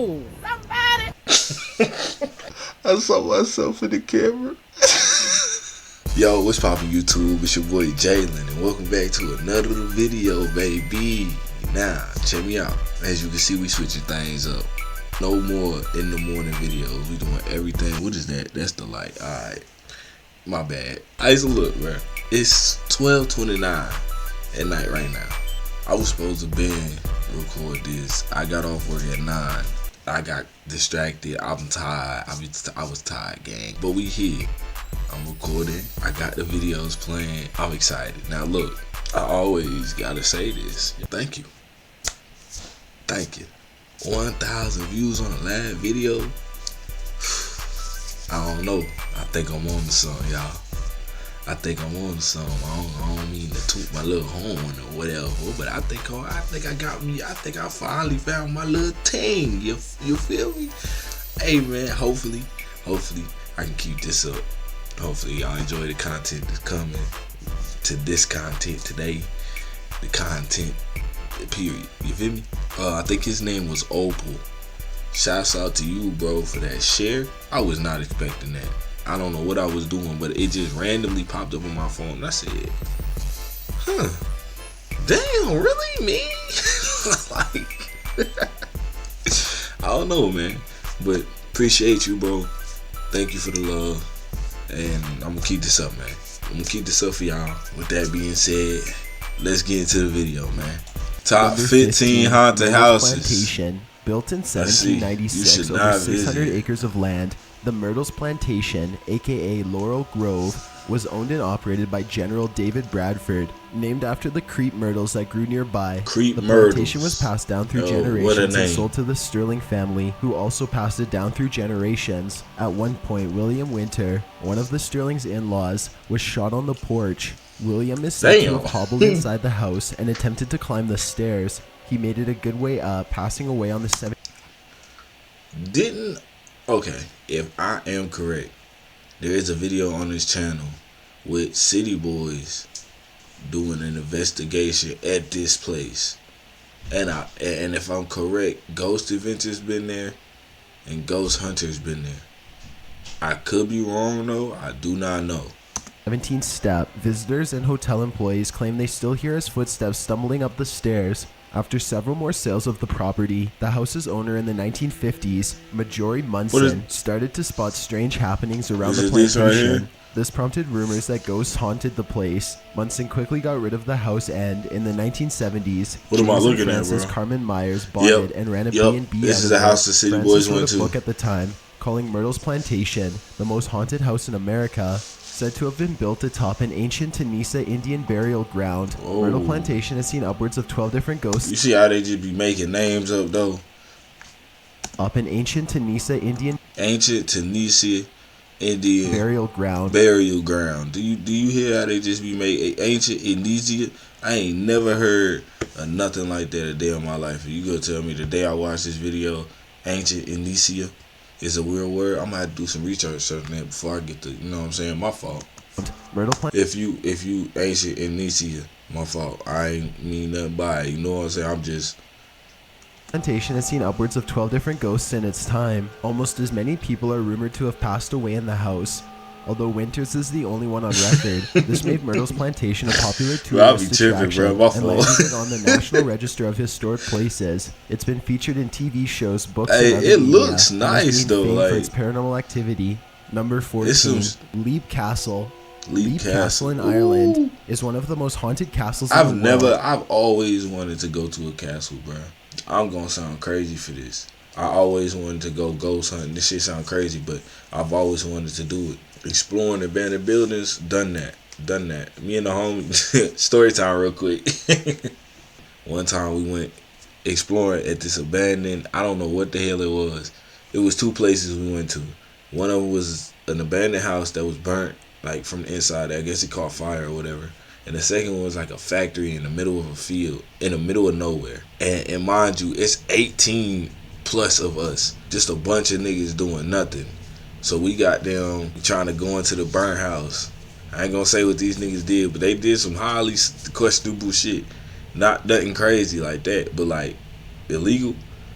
Yo! Somebody! I saw myself in the camera. Yo, what's poppin' YouTube? It's your boy Jalen, and welcome back to another video, baby. Now, check me out. As you can see, we switching things up. No more in the morning videos. We doing everything. What is that? That's the light. Alright. My bad. I used to look, bro. It's 12:29 at night right now. I was supposed to record this. I got off work at 9. I got distracted. I'm tired. I was tired, gang. But we here. I'm recording. I got the videos playing. I'm excited. Now look, I always gotta say this. Thank you. Thank you. 1,000 views on the last video. I don't know. I think I'm on to something, y'all. I think I'm on to something. I don't mean to toot my little horn or whatever, but I think I finally found my little thing. You feel me? Hey man, hopefully I can keep this up. Hopefully y'all enjoy the content that's coming to this content today. The content, period. You feel me? I think his name was Opal. Shouts out to you, bro, for that share. I was not expecting that. I don't know what I was doing, but it just randomly popped up on my phone, and I said, damn, really, me? Like, I don't know, man, but appreciate you, bro. Thank you for the love, and I'm gonna keep this up, man. I'm gonna keep this up for y'all. With that being said, let's get into the video, man. Top 15 haunted houses. Plantation, built in 1796 over 600 acres of land. The Myrtles Plantation, aka Laurel Grove, was owned and operated by General David Bradford, named after the creep myrtles that grew nearby. The plantation was passed down through generations and sold to the Sterling family, who also passed it down through generations. At one point, William Winter, one of the Sterling's in-laws, was shot on the porch. William is said to have hobbled inside the house and attempted to climb the stairs. He made it a good way up, passing away on the 7th. Okay, if I am correct, there is a video on this channel with city boys doing an investigation at this place, and if I'm correct, Ghost Adventures been there and Ghost Hunters been there. I could be wrong though. I do not know. 17th step. Visitors and hotel employees claim they still hear his footsteps stumbling up the stairs. After several more sales of the property, the house's owner in the 1950s, Marjorie Munson, started to spot strange happenings around the plantation. This prompted rumors that ghosts haunted the place. Munson quickly got rid of the house and, in the 1970s, Frances Carmen Myers bought it and ran a B&B. This is the house the city boys went to. Book at the time, calling Myrtles Plantation the most haunted house in America. Said to have been built atop an ancient Tanisa Indian burial ground. Myrtle Plantation has seen upwards of 12 different ghosts. You see how they just be making names up though? Up an ancient Tanisa Indian burial ground. Do you hear how they just be making ancient Indonesia? I ain't never heard of nothing like that a day in my life. You gonna tell me the day I watched this video, ancient Indonesia is a weird word? I'm gonna have to do some research on that before I get to, you know what I'm saying, my fault. If you ancient Indonesia, my fault. I ain't mean nothing by it, you know what I'm saying? I'm just... Plantation has seen upwards of 12 different ghosts in its time. Almost as many people are rumored to have passed away in the house. Although Winters is the only one on record, this made Myrtles Plantation a popular tourist attraction and landed it on the National Register of Historic Places. It's been featured in TV shows, books, and other media. It looks nice though, like, for its paranormal activity. Number 14, Leap Castle. Leap Castle in Ireland is one of the most haunted castles in the world. I've always wanted to go to a castle, bro. I'm gonna sound crazy for this. I always wanted to go ghost hunting. This shit sound crazy, but I've always wanted to do it. Exploring abandoned buildings, done that. Me and the homie, story time real quick. One time we went exploring at this abandoned, I don't know what the hell it was. It was two places we went to. One of them was an abandoned house that was burnt, like from the inside. I guess it caught fire or whatever. And the second one was like a factory in the middle of a field, in the middle of nowhere. And mind you, it's 18 plus of us, just a bunch of niggas doing nothing. So we got them trying to go into the burnt house. I ain't gonna say what these niggas did, but they did some highly questionable shit. Not nothing crazy like that, but like illegal,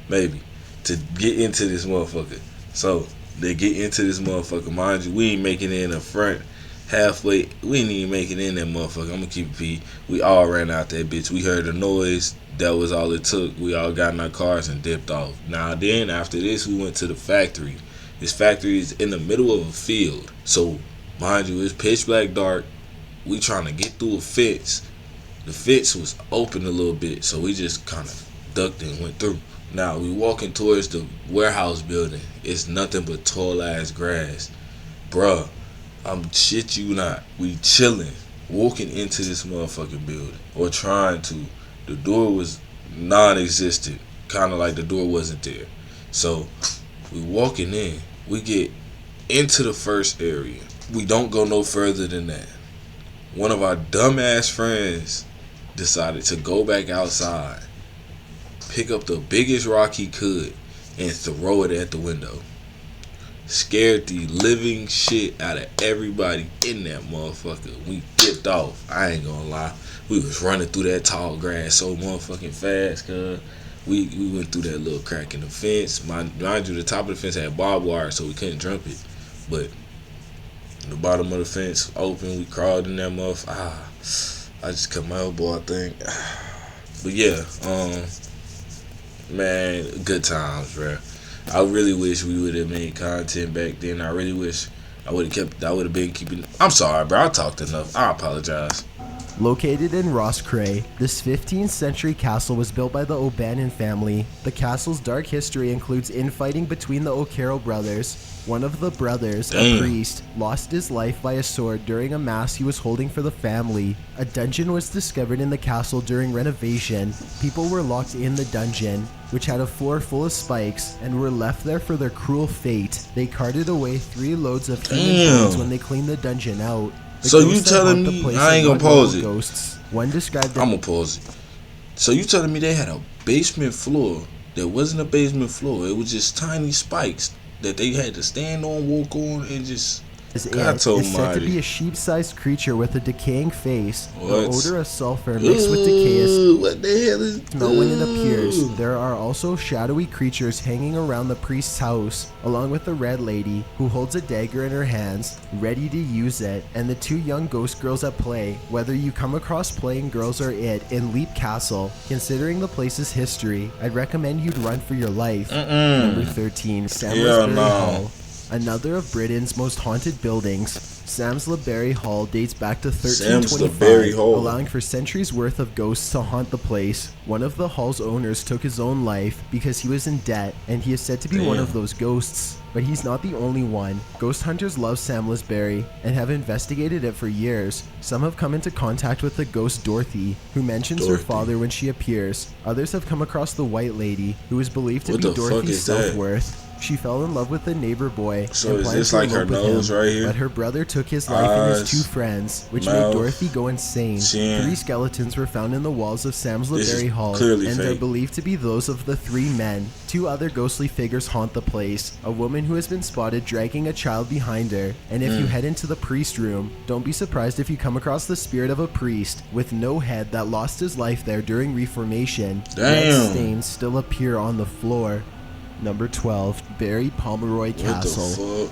maybe. to get into this motherfucker. So they get into this motherfucker. Mind you, we ain't making it in the front. Halfway, we ain't even making it in that motherfucker. I'm gonna keep it P. We all ran out that bitch. We heard the noise. That was all it took. We all got in our cars and dipped off. Now then, after this, we went to the factory. This factory is in the middle of a field. So, mind you, it's pitch black dark. We trying to get through a fence. The fence was open a little bit, so we just kind of ducked and went through. Now, we walking towards the warehouse building. It's nothing but tall ass grass. Bruh, I'm shit you not. We chilling, walking into this motherfucking building. Or trying to. The door was non-existent. Kind of like the door wasn't there. So, we walking in. We get into the first area. We don't go no further than that. One of our dumbass friends decided to go back outside, pick up the biggest rock he could, and throw it at the window. Scared the living shit out of everybody in that motherfucker. We dipped off. I ain't gonna lie. We was running through that tall grass so motherfucking fast, cuz. We went through that little crack in the fence. Mind you, the top of the fence had barbed wire, so we couldn't jump it. But the bottom of the fence open, we crawled in that motherfucker. I just cut my elbow, I think. But yeah, man, good times, bro. I really wish we would have made content back then. I really wish I would have been keeping. I'm sorry, bro. I talked enough. I apologize. Located in Roscrea, this 15th century castle was built by the O'Bannon family. The castle's dark history includes infighting between the O'Carroll brothers. One of the brothers, a priest, lost his life by a sword during a mass he was holding for the family. A dungeon was discovered in the castle during renovation. People were locked in the dungeon, which had a floor full of spikes, and were left there for their cruel fate. They carted away 3 loads of human bones when they cleaned the dungeon out. So you telling me, I ain't gonna pause it. Ghosts. One described I'm gonna pause it. So you telling me they had a basement floor that wasn't a basement floor? It was just tiny spikes that they had to stand on, walk on, and just. God is said to be a sheep-sized creature with a decaying face. What? The odor of sulfur mixed with decay what the hell is smell when it appears. There are also shadowy creatures hanging around the priest's house, along with the Red Lady, who holds a dagger in her hands, ready to use it, and the 2 young ghost girls at play. Whether you come across playing girls or it in Leap Castle, considering the place's history, I'd recommend you'd run for your life. Number 13, Samlesbury Hall. Another of Britain's most haunted buildings, Samlesbury Hall dates back to 1325, allowing for centuries worth of ghosts to haunt the place. One of the hall's owners took his own life because he was in debt, and he is said to be one of those ghosts. But he's not the only one. Ghost hunters love Samlesbury and have investigated it for years. Some have come into contact with the ghost Dorothy, who mentions her father when she appears. Others have come across the White Lady, who is believed to be Dorothy's self-worth. She fell in love with the neighbor boy. So is this like her nose right here? But her brother took his life and his 2 friends, which made Dorothy go insane. 3 skeletons were found in the walls of Samlesbury Hall, and are believed to be those of the 3 men. 2 other ghostly figures haunt the place. A woman who has been spotted dragging a child behind her. And if you head into the priest room, don't be surprised if you come across the spirit of a priest with no head that lost his life there during Reformation. Red stains still appear on the floor. Number 12, Barry Pomemeroy Castle.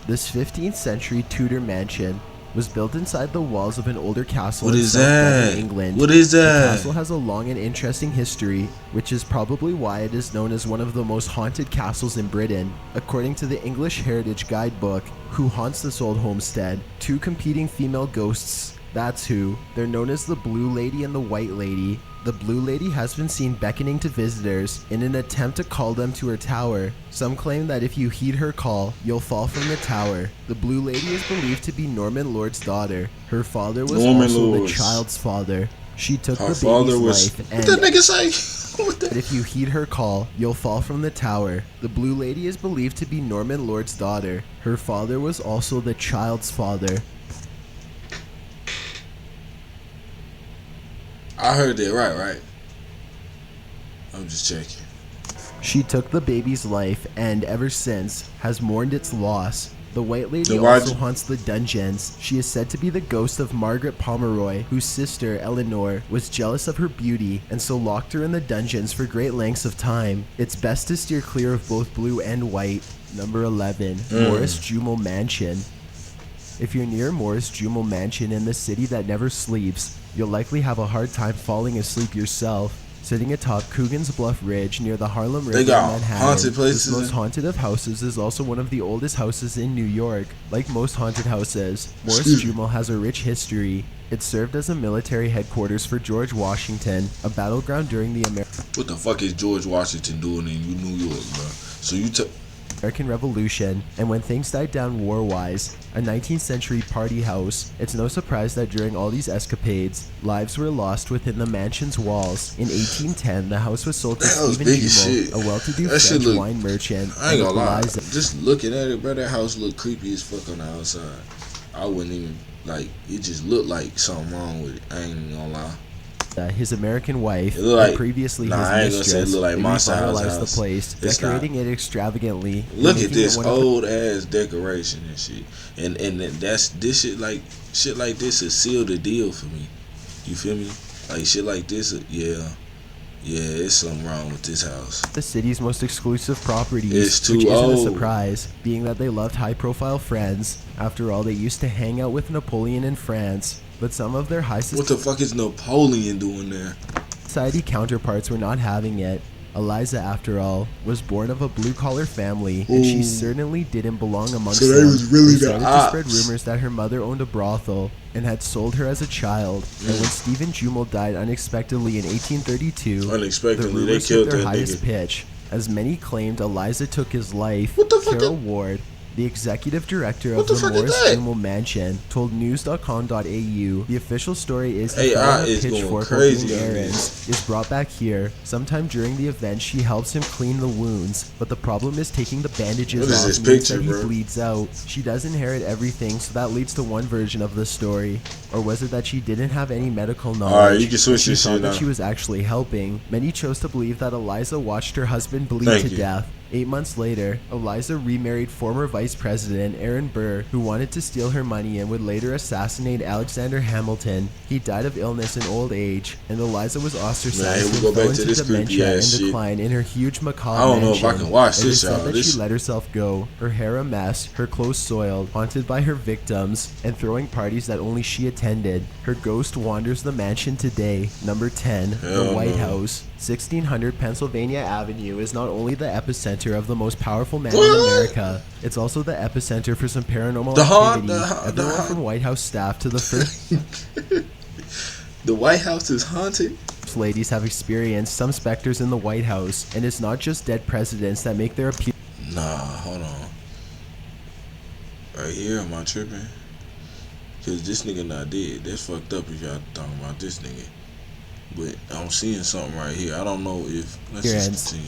This 15th century Tudor mansion was built inside the walls of an older castle in South Devon, England. What is that? The castle has a long and interesting history, which is probably why it is known as one of the most haunted castles in Britain. According to the English Heritage Guidebook, who haunts this old homestead? 2 competing female ghosts. That's who. They're known as the Blue Lady and the White Lady. The Blue Lady has been seen beckoning to visitors in an attempt to call them to her tower. Some claim that if you heed her call, you'll fall from the tower. The Blue Lady is believed to be Norman Lord's daughter. Her father was also the child's father. She took the baby's life, and what that nigga say? if you heed her call, you'll fall from the tower. The Blue Lady is believed to be Norman Lord's daughter. Her father was also the child's father. I heard that right? I'm just checking. She took the baby's life and ever since has mourned its loss. The White Lady also haunts the dungeons. She is said to be the ghost of Margaret Pomemeroy, whose sister, Eleanor, was jealous of her beauty and so locked her in the dungeons for great lengths of time. It's best to steer clear of both blue and white. Number 11. Morris Juml Mansion. If you're near Morris Juml Mansion in the city that never sleeps, you'll likely have a hard time falling asleep yourself. Sitting atop Coogan's Bluff Ridge near the Harlem River in Manhattan, haunted places. This most haunted of houses is also one of the oldest houses in New York. Like most haunted houses, Morris Juml has a rich history. It served as a military headquarters for George Washington, a battleground during the What the fuck is George Washington doing in New York, bro? So you American Revolution, and when things died down war-wise, a 19th century party house. It's no surprise that during all these escapades, lives were lost within the mansion's walls. In 1810, the house was sold to Stephen Juml, a well-to-do French wine merchant. I ain't gonna lie, just looking at it, bro, that house looked creepy as fuck on the outside. I wouldn't even, like, it just looked like something wrong with it. I ain't even gonna lie. His American wife, like, previously his mistress, revitalized the place, decorating it extravagantly. Look at this old ass decoration and shit, and that's this shit like this is seal the deal for me. You feel me? Like shit like this, yeah, it's something wrong with this house. The city's most exclusive properties, it's too which old. Isn't a surprise, being that they loved high-profile friends. After all, they used to hang out with Napoleon in France. But some of their high What the fuck is Napoleon doing there? Society counterparts were not having it. Eliza, after all, was born of a blue-collar family, and she certainly didn't belong amongst them. Really they started to spread rumors that her mother owned a brothel and had sold her as a child. And when Stephen Juml died unexpectedly in 1832, the rumors hit their highest pitch, as many claimed Eliza took his life. Carol Ward, the executive director of the Morris Juml Mansion, told news.com.au, the official story is that a pitchfork while doing errands is brought back here. Sometime during the event, she helps him clean the wounds, but the problem is taking the bandages off means that he bleeds out. She does inherit everything, so that leads to one version of the story. Or was it that she didn't have any medical knowledge? Alright, you can switch she this thought shit that now. She was actually helping. Many chose to believe that Eliza watched her husband bleed to death. 8 months later, Eliza remarried former Vice President Aaron Burr, who wanted to steal her money and would later assassinate Alexander Hamilton. He died of illness and old age, and Eliza was ostracized and fell into dementia and decline in her huge macabre mansion. I can watch this, y'all. That she let herself go, her hair a mess, her clothes soiled, haunted by her victims, and throwing parties that only she attended. Her ghost wanders the mansion today. Number 10, the White House. 1600 Pennsylvania Avenue is not only the epicenter of the most powerful man in America, it's also the epicenter for some paranormal activity. Everyone from White House staff to the first The White House is haunted? ladies have experienced some specters in the White House, and it's not just dead presidents that make their appearance. Nah, hold on. Right here, am I tripping? Cause this nigga not dead. That's fucked up if y'all talking about this nigga. But I'm seeing something right here. I don't know if...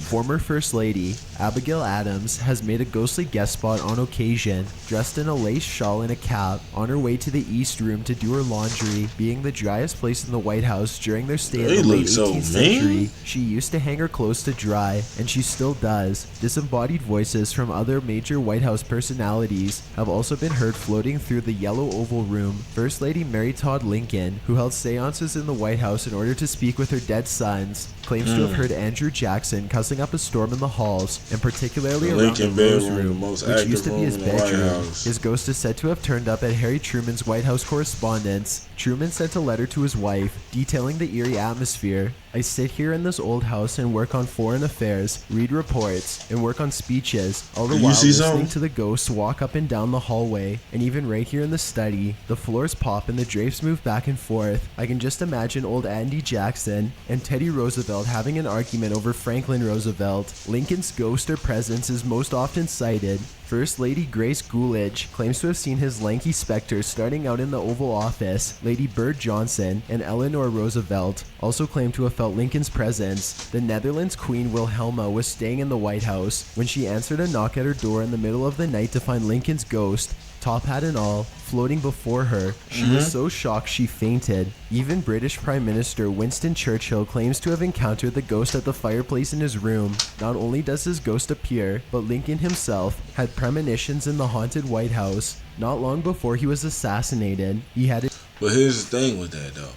Former First Lady Abigail Adams has made a ghostly guest spot on occasion, dressed in a lace shawl and a cap, on her way to the East Room to do her laundry. Being the driest place in the White House during their stay in the late 18th century, she used to hang her clothes to dry, and she still does. Disembodied voices from other major White House personalities have also been heard floating through the Yellow Oval Room. First Lady Mary Todd Lincoln, who held seances in the White House in order to speak with her dead sons, claims to have heard Andrew Jackson cussing up a storm in the halls, and particularly around the Rose Room, which used to be his bedroom. His ghost is said to have turned up at Harry Truman's White House correspondence. Truman sent a letter to his wife detailing the eerie atmosphere. I sit here in this old house and work on foreign affairs, read reports, and work on speeches, all the while listening to the ghosts walk up and down the hallway. And even right here in the study, the floors pop and the drapes move back and forth. I can just imagine old Andy Jackson and Teddy Roosevelt having an argument over Franklin Roosevelt. Lincoln's ghost or presence is most often cited. First Lady Grace Coolidge claims to have seen his lanky specter starting out in the Oval Office. Lady Bird Johnson and Eleanor Roosevelt also claim to have felt Lincoln's presence. The Netherlands Queen Wilhelma was staying in the White House when she answered a knock at her door in the middle of the night to find Lincoln's ghost. top hat and all, floating before her. She was so shocked she fainted. Even British Prime Minister Winston Churchill claims to have encountered the ghost at the fireplace in his room. Not only does his ghost appear, but Lincoln himself had premonitions in the haunted White House. Not long before he was assassinated, he had it. But here's the thing with that though.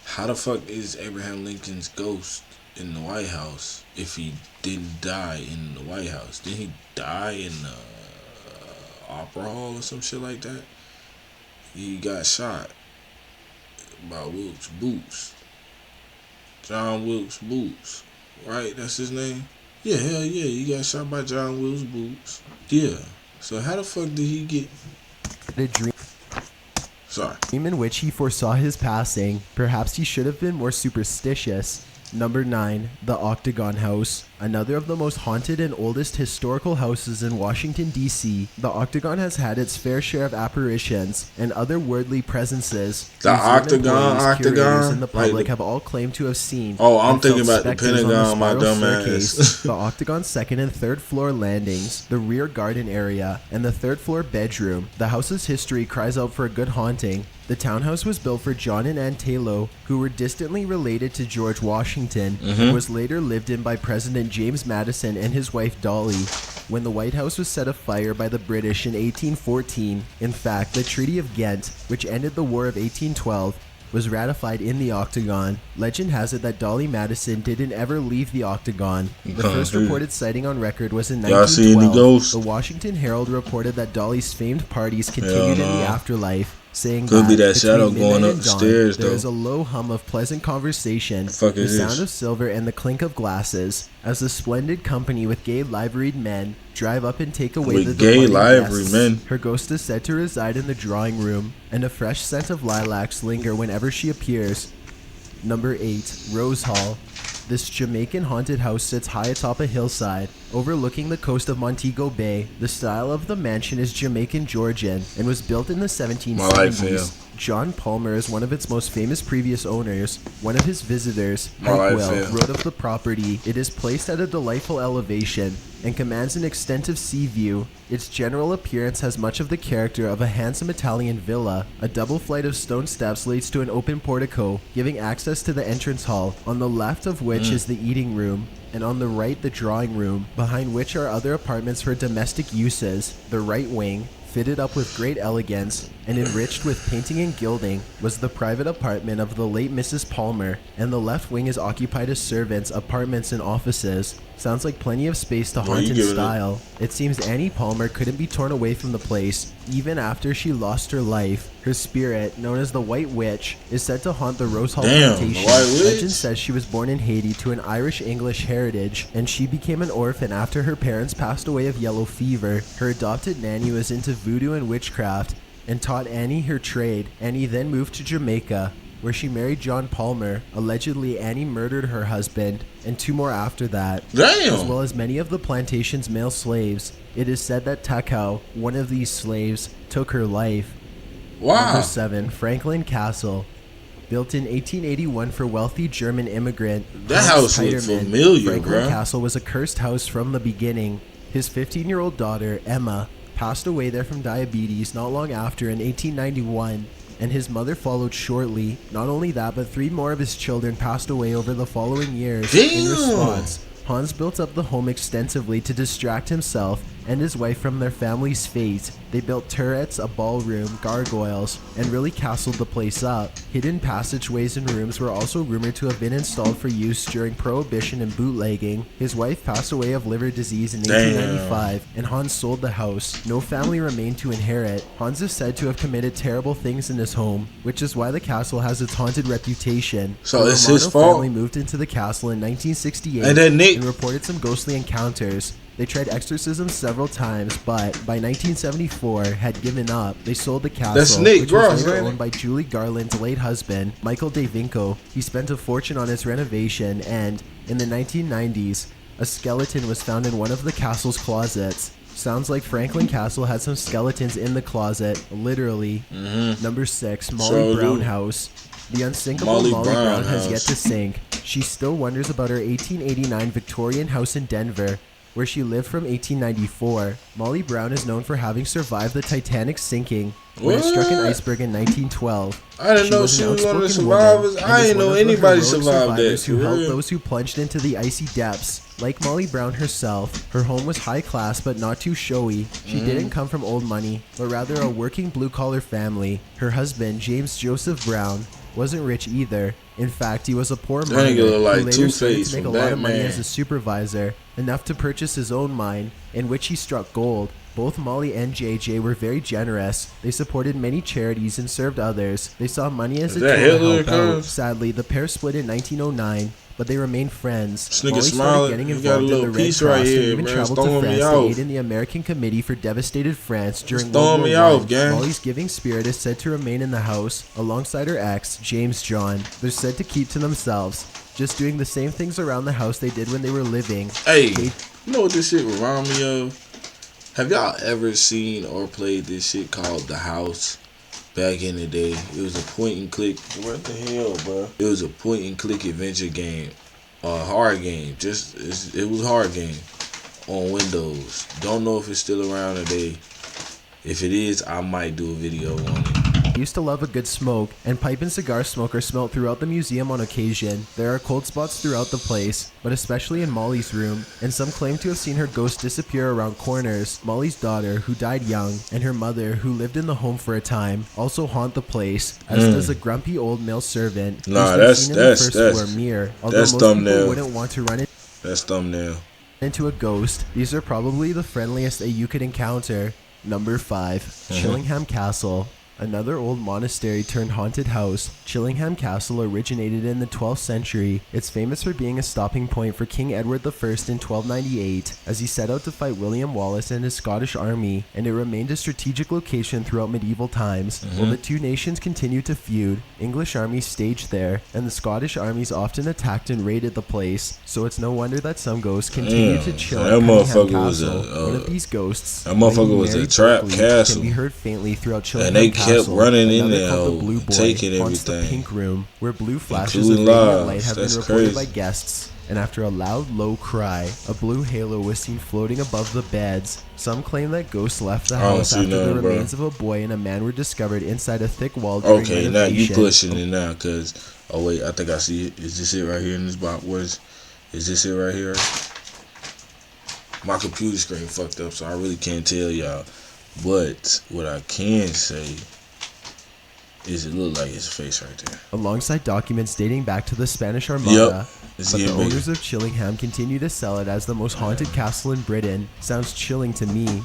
How the fuck is Abraham Lincoln's ghost in the White House if he didn't die in the White House? Didn't he die in the Opera Hall or some shit like that? He got shot by Wilkes Boots. John Wilkes Boots. Right? That's his name? Yeah, hell yeah. He got shot by John Wilkes Boots. Yeah. So how the fuck did he get a dream in which he foresaw his passing? Perhaps he should have been more superstitious. Number 9. The Octagon House. Another of the most haunted and oldest historical houses in Washington, D.C., the Octagon has had its fair share of apparitions and otherworldly presences. The Octagon? And the public have all claimed to have seen. Oh, I'm thinking about the Pentagon, my dumb ass. The Octagon's second and third floor landings, the rear garden area, and the third floor bedroom. The house's history cries out for a good haunting. The townhouse was built for John and Ann Taylor, who were distantly related to George Washington, and was later lived in by President James Madison and his wife Dolly. When the White House was set afire by the British in 1814, in fact, the Treaty of Ghent, which ended the War of 1812, was ratified in the Octagon. Legend has it that Dolly Madison didn't ever leave the Octagon. The first reported sighting on record was in 1912. The Washington Herald reported that Dolly's famed parties continued in the afterlife, saying could be that shadow between going midnight up and the dawn, stairs, there though. is a low hum of pleasant conversation, The fuck the is sound this? of silver and the clink of glasses, as the splendid company with gay liveried men drive up and take away the With gay departing livery guests. men? Her ghost is said to reside in the drawing room, and a fresh scent of lilacs linger whenever she appears. Number 8. Rose Hall. This Jamaican haunted house sits high atop a hillside, overlooking the coast of Montego Bay. The style of the mansion is Jamaican Georgian and was built in the 1770s. John Palmer is one of its most famous previous owners. One of his visitors, Mike Will, wrote of the property, "It is placed at a delightful elevation and commands an extensive sea view. Its general appearance has much of the character of a handsome Italian villa. A double flight of stone steps leads to an open portico, giving access to the entrance hall, on the left of which is the eating room, and on the right the drawing room, behind which are other apartments for domestic uses. The right wing, fitted up with great elegance and enriched with painting and gilding, was the private apartment of the late Mrs. Palmer, and the left wing is occupied as servants' apartments and offices." Sounds like plenty of space to haunt in style. It seems Annie Palmer couldn't be torn away from the place, even after she lost her life. Her spirit, known as the White Witch, is said to haunt the Rose Hall Plantation. Legend says she was born in Haiti to an Irish-English heritage, and she became an orphan after her parents passed away of yellow fever. Her adopted nanny was into voodoo and witchcraft, and taught Annie her trade. Annie then moved to Jamaica, where she married John Palmer. Allegedly, Annie murdered her husband, and 2 more after that, as well as many of the plantation's male slaves. It is said that Takao, one of these slaves, took her life. Number 7. Franklin Castle. Built in 1881 for wealthy German immigrant That house looks familiar, Franklin bro. Castle was a cursed house from the beginning. His 15-year-old daughter, Emma, passed away there from diabetes not long after in 1891. And his mother followed shortly. Not only that, but 3 more of his children passed away over the following years. In response, Hans built up the home extensively to distract himself and his wife from their family's fate. They built turrets, a ballroom, gargoyles, and really castled the place up. Hidden passageways and rooms were also rumored to have been installed for use during Prohibition and bootlegging. His wife passed away of liver disease in 1895, and Hans sold the house. No family remained to inherit. Hans is said to have committed terrible things in his home, which is why the castle has its haunted reputation. So the it's Romano his fault? family moved into the castle in 1968 And then Nick and reported some ghostly encounters. They tried exorcisms several times, but by 1974 had given up. They sold the castle, That's Nick, which bro, was later really? owned by Julie Garland's late husband, Michael DeVinco. He spent a fortune on its renovation, and in the 1990s, a skeleton was found in one of the castle's closets. Sounds like Franklin Castle had some skeletons in the closet, literally. Number 6, Molly Brownhouse. The unsinkable Molly Brown has yet to sink. She still wonders about her 1889 Victorian house in Denver. where she lived from 1894. Molly Brown is known for having survived the Titanic's sinking when it struck an iceberg in 1912. I didn't know she was one of the survivors. I didn't know anybody survived that. Who helped those who plunged into the icy depths. Like Molly Brown herself, her home was high class but not too showy. She didn't come from old money, but rather a working blue-collar family. Her husband, James Joseph Brown, wasn't rich either. In fact, he was a poor miner who later started to make a lot of money as a supervisor, enough to purchase his own mine, in which he struck gold. Both Molly and JJ were very generous. They supported many charities and served others. They saw money as a tool to help out. Sadly, the pair split in 1909, but they remained friends. Molly started getting involved in the Red Cross and even traveled to France to aid in the American Committee for devastated France during World War I. Molly's giving spirit is said to remain in the house alongside her ex, James John. They're said to keep to themselves, just doing the same things around the house they did when they were living. Hey, you know what this shit remind me of? Have y'all ever seen or played this shit called The House? Back in the day, it was a point and click. What the hell, bro? It was a point and click adventure game, hard game. It was hard game on Windows. Don't know if it's still around today. If it is, I might do a video on it. Used to love a good smoke, and pipe and cigar smoke are smelt throughout the museum on occasion. There are cold spots throughout the place, but especially in Molly's room, and some claim to have seen her ghost disappear around corners. Molly's daughter, who died young, and her mother, who lived in the home for a time, also haunt the place, as does a grumpy old male servant. That's mirror. Although most thumbnail. People wouldn't want to run it. That's thumbnail. Into a ghost. These are probably the friendliest that you could encounter. Number 5, Chillingham Castle. Another old monastery turned haunted house, Chillingham Castle originated in the 12th century. It's famous for being a stopping point for King Edward I in 1298 as he set out to fight William Wallace and his Scottish army, and it remained a strategic location throughout medieval times. While the two nations continued to feud, English armies staged there, and the Scottish armies often attacked and raided the place, so it's no wonder that some ghosts continue to chill at Chillingham Castle. One of these ghosts, that motherfucker was a trap castle, can be heard faintly throughout Chillingham Castle. Kept running in there, taking haunts everything. The Pink Room, where blue flashes of radiant light have been reported by guests. And after a loud, low cry, a blue halo was seen floating above the beds. Some claim that ghosts left the house after the remains of a boy and a man were discovered inside a thick wall during renovation. Now you pushing it now, cause oh wait, I think I see it. Is this it right here in this box? Is this it right here? My computer screen fucked up, so I really can't tell y'all. But what I can say is it look like his face right there. Alongside documents dating back to the Spanish Armada, but the owners of Chillingham continue to sell it as the most haunted castle in Britain. Sounds chilling to me.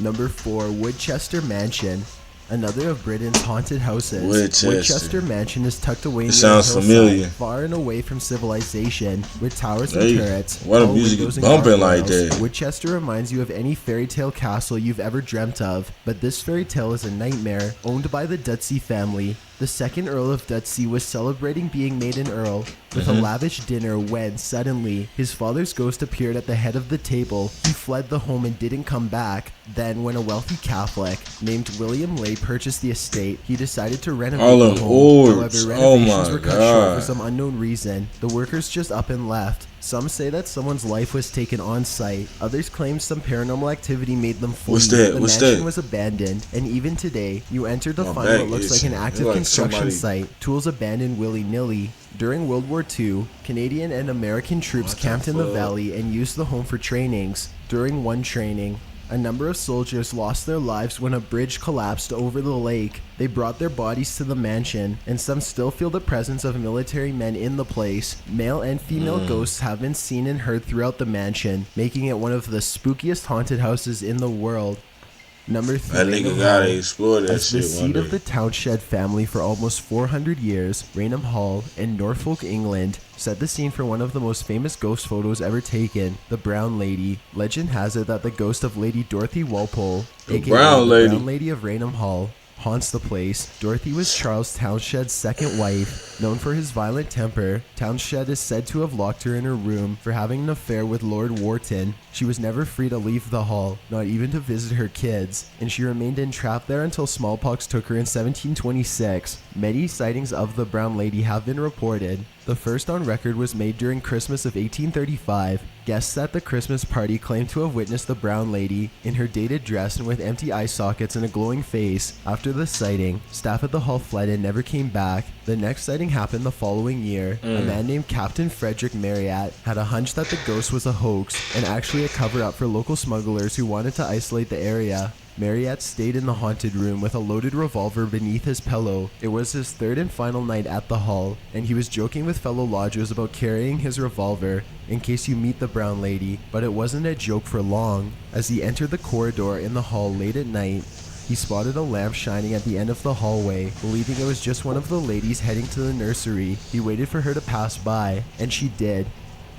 Number 4, Winchester Mansion. Another of Britain's haunted houses. Winchester Mansion is tucked away near a hillside, far and away from civilization, with towers and turrets. Why the music is bumping like that? Winchester reminds you of any fairy tale castle you've ever dreamt of, but this fairy tale is a nightmare, owned by the Dutsey family. The second Earl of Dutsey was celebrating being made an earl with a lavish dinner when, suddenly, his father's ghost appeared at the head of the table. He fled the home and didn't come back. Then, when a wealthy Catholic named William Lay purchased the estate, he decided to renovate the home. However, renovations were cut short for some unknown reason. The workers just up and left. Some say that someone's life was taken on site. Others claim some paranormal activity made them flee. The mansion was abandoned, and even today, you enter to find what looks like an active construction site. Tools abandoned willy-nilly. During World War II, Canadian and American troops camped in the valley and used the home for trainings. During one training, a number of soldiers lost their lives when a bridge collapsed over the lake. They brought their bodies to the mansion, and some still feel the presence of military men in the place. Male and female ghosts have been seen and heard throughout the mansion, making it one of the spookiest haunted houses in the world. Number 3, that nigga gotta explore that as shit. The seat of the Townshend family for almost 400 years, Rainom Hall in Norfolk, England, set the scene for one of the most famous ghost photos ever taken, the Brown Lady. Legend has it that the ghost of Lady Dorothy Walpole, aka the Brown Lady of Rainom Hall, haunts the place. Dorothy was Charles Townshend's second wife. Known for his violent temper, Townshend is said to have locked her in her room for having an affair with Lord Wharton. She was never free to leave the hall, not even to visit her kids, and she remained entrapped there until smallpox took her in 1726. Many sightings of the Brown Lady have been reported. The first on record was made during Christmas of 1835. Guests at the Christmas party claimed to have witnessed the brown lady in her dated dress and with empty eye sockets and a glowing face. After the sighting, staff at the hall fled and never came back. The next sighting happened the following year. A man named Captain Frederick Marriott had a hunch that the ghost was a hoax and actually a cover-up for local smugglers who wanted to isolate the area. Marriott stayed in the haunted room with a loaded revolver beneath his pillow. It was his third and final night at the hall, and he was joking with fellow lodgers about carrying his revolver in case you meet the brown lady, but it wasn't a joke for long. As he entered the corridor in the hall late at night, he spotted a lamp shining at the end of the hallway. Believing it was just one of the ladies heading to the nursery, he waited for her to pass by, and she did.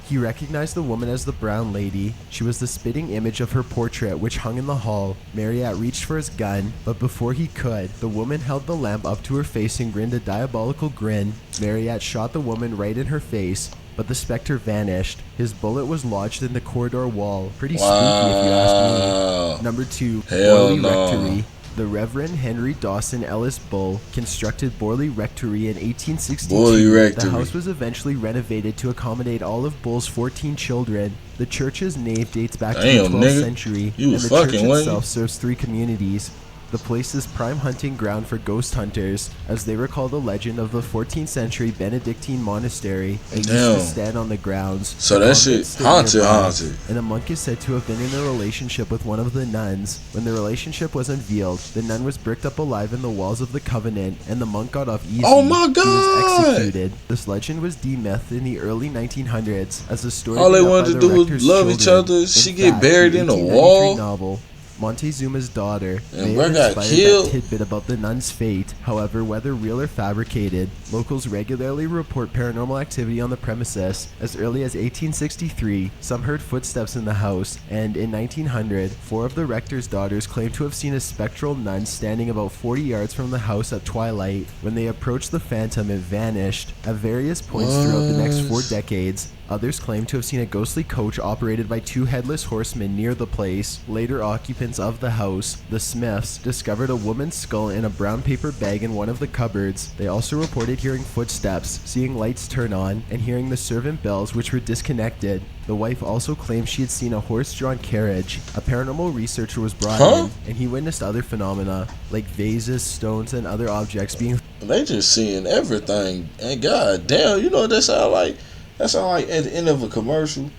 He recognized the woman as the brown lady. She was the spitting image of her portrait, which hung in the hall. Marriott reached for his gun, but before he could, the woman held the lamp up to her face and grinned a diabolical grin. Marriott shot the woman right in her face, but the specter vanished. His bullet was lodged in the corridor wall. Pretty spooky if you ask me. Number 2, Borley Rectory. The Reverend Henry Dawson Ellis Bull constructed Borley Rectory in 1862. The house was eventually renovated to accommodate all of Bull's 14 children. The church's nave dates back to the 12th century, and the church itself serves 3 communities. The place is prime hunting ground for ghost hunters, as they recall the legend of the 14th century Benedictine monastery that used to stand on the grounds. So that shit haunted. And a monk is said to have been in a relationship with one of the nuns. When the relationship was unveiled, the nun was bricked up alive in the walls of the convent, and the monk got off easy. Oh my God! He was executed. This legend was demythed in the early 1900s as a story. All they wanted to do was love each other. She get buried in a wall. Novel, Montezuma's daughter and may have got inspired killed. That tidbit about the nun's fate. However, whether real or fabricated, locals regularly report paranormal activity on the premises. As early as 1863, some heard footsteps in the house, and in 1900, 4 of the rector's daughters claimed to have seen a spectral nun standing about 40 yards from the house at twilight. When they approached the phantom, it vanished. At various points throughout the next 4 decades, others claim to have seen a ghostly coach operated by 2 headless horsemen near the place. Later occupants of the house, the Smiths, discovered a woman's skull in a brown paper bag in one of the cupboards. They also reported hearing footsteps, seeing lights turn on, and hearing the servant bells which were disconnected. The wife also claimed she had seen a horse-drawn carriage. A paranormal researcher was brought in, and he witnessed other phenomena, like vases, stones, and other objects being... They just seeing everything, and god damn, you know what that sound like? That sound like at the end of a commercial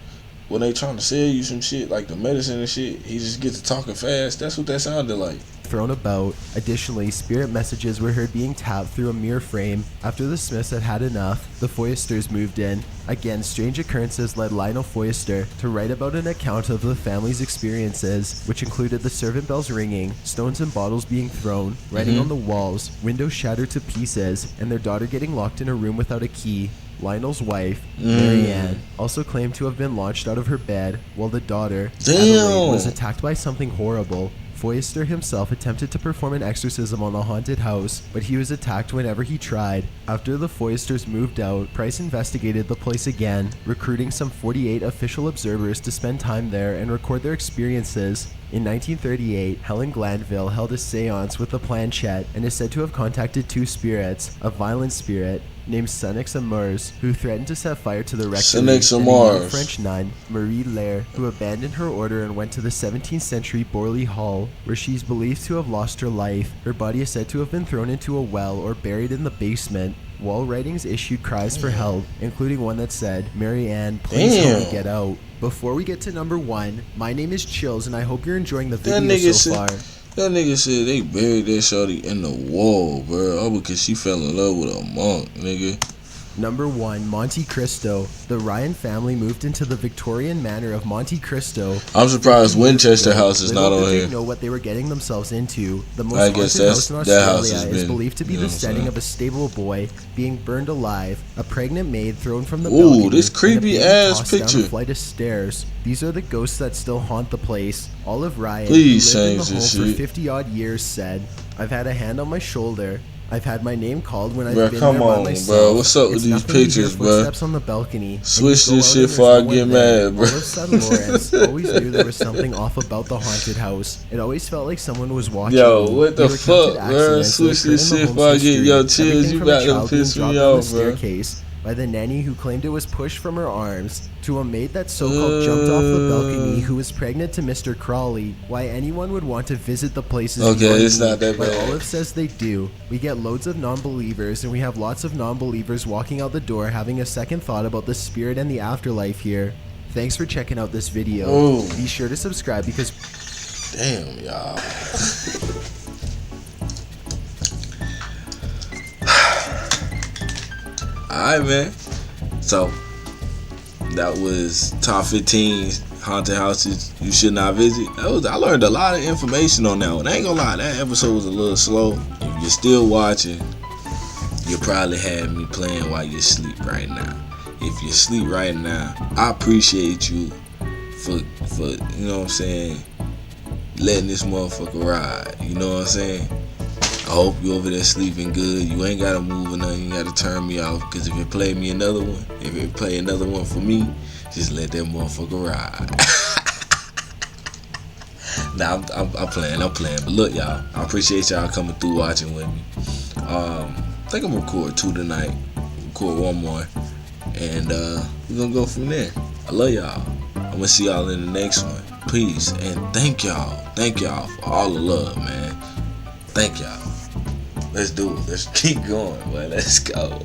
when they trying to sell you some shit like the medicine and shit. He just gets to talking fast. That's what that sounded like. Thrown about. Additionally, spirit messages were heard being tapped through a mirror frame. After the Smiths had had enough, the Foysters moved in. Again, strange occurrences led Lionel Foyster to write about an account of the family's experiences, which included the servant bells ringing, stones and bottles being thrown, writing on the walls, windows shattered to pieces, and their daughter getting locked in a room without a key. Lionel's wife, Mary Ann, also claimed to have been launched out of her bed, while the daughter, Adelaide, was attacked by something horrible. Foyster himself attempted to perform an exorcism on the haunted house, but he was attacked whenever he tried. After the Foysters moved out, Price investigated the place again, recruiting some 48 official observers to spend time there and record their experiences. In 1938, Helen Glanville held a seance with a planchette and is said to have contacted 2 spirits, a violent spirit named Senix Amers, who threatened to set fire to the rectory, and a young French nun, Marie Lair, who abandoned her order and went to the 17th century Borley Hall, where she is believed to have lost her life. Her body is said to have been thrown into a well or buried in the basement. Wall writings issued cries for help, including one that said, "Mary Ann, please help me get out." Before we get to number 1, my name is Chills, and I hope you're enjoying the video so far. That nigga said they buried that shorty in the wall, bro. Oh, because she fell in love with a monk, nigga. Number 1, Monte Cristo. The Ryan family moved into the Victorian manor of Monte Cristo. I'm surprised Winchester House is not on here. They didn't know what they were getting themselves into. The most haunted house in Australia is believed to be the setting of a stable boy being burned alive, a pregnant maid thrown from the balcony, this creepy ass picture. Down a flight of stairs. These are the ghosts that still haunt the place. Olive Ryan, please who lived in the home for 50-odd years, said, "I've had a hand on my shoulder. I've had my name called when I've been there by myself. Bro. What's up with these pictures, bro? Footsteps on the balcony. Switch this shit before I get mad, bro. Olive said Lawrence always knew there was something off about the haunted house. It always felt like someone was watching. Yo, what the fuck, bro? Switch this shit before I get Chills. You about to piss me off, bro. by the nanny who claimed it was pushed from her arms, to a maid that so-called jumped off the balcony who was pregnant to Mr. Crawley. Why anyone would want to visit the places it's not that but bad. Olive says they do. We get loads of non-believers, and we have lots of non-believers walking out the door having a second thought about the spirit and the afterlife here. Thanks for checking out this video. Ooh. Be sure to subscribe because... Damn, y'all. Alright, man. So, that was top 15 haunted houses you should not visit. I learned a lot of information on that one. I ain't gonna lie, that episode was a little slow. If you're still watching, you probably have me playing while you sleep right now. If you sleep right now, I appreciate you for you know what I'm saying, letting this motherfucker ride. You know what I'm saying? I hope you over there sleeping good. You ain't gotta move or nothing. You gotta turn me off. Cause if you play me another one, if you play another one for me, just let that motherfucker ride. Nah, I'm playing. But look, y'all, I appreciate y'all coming through watching with me. I think I'm gonna record 2 tonight. Record 1 more. And we're gonna go from there. I love y'all. I'm gonna see y'all in the next one. Peace. And thank y'all for all the love, man. Thank y'all. Let's do it. Let's keep going, boy. Let's go.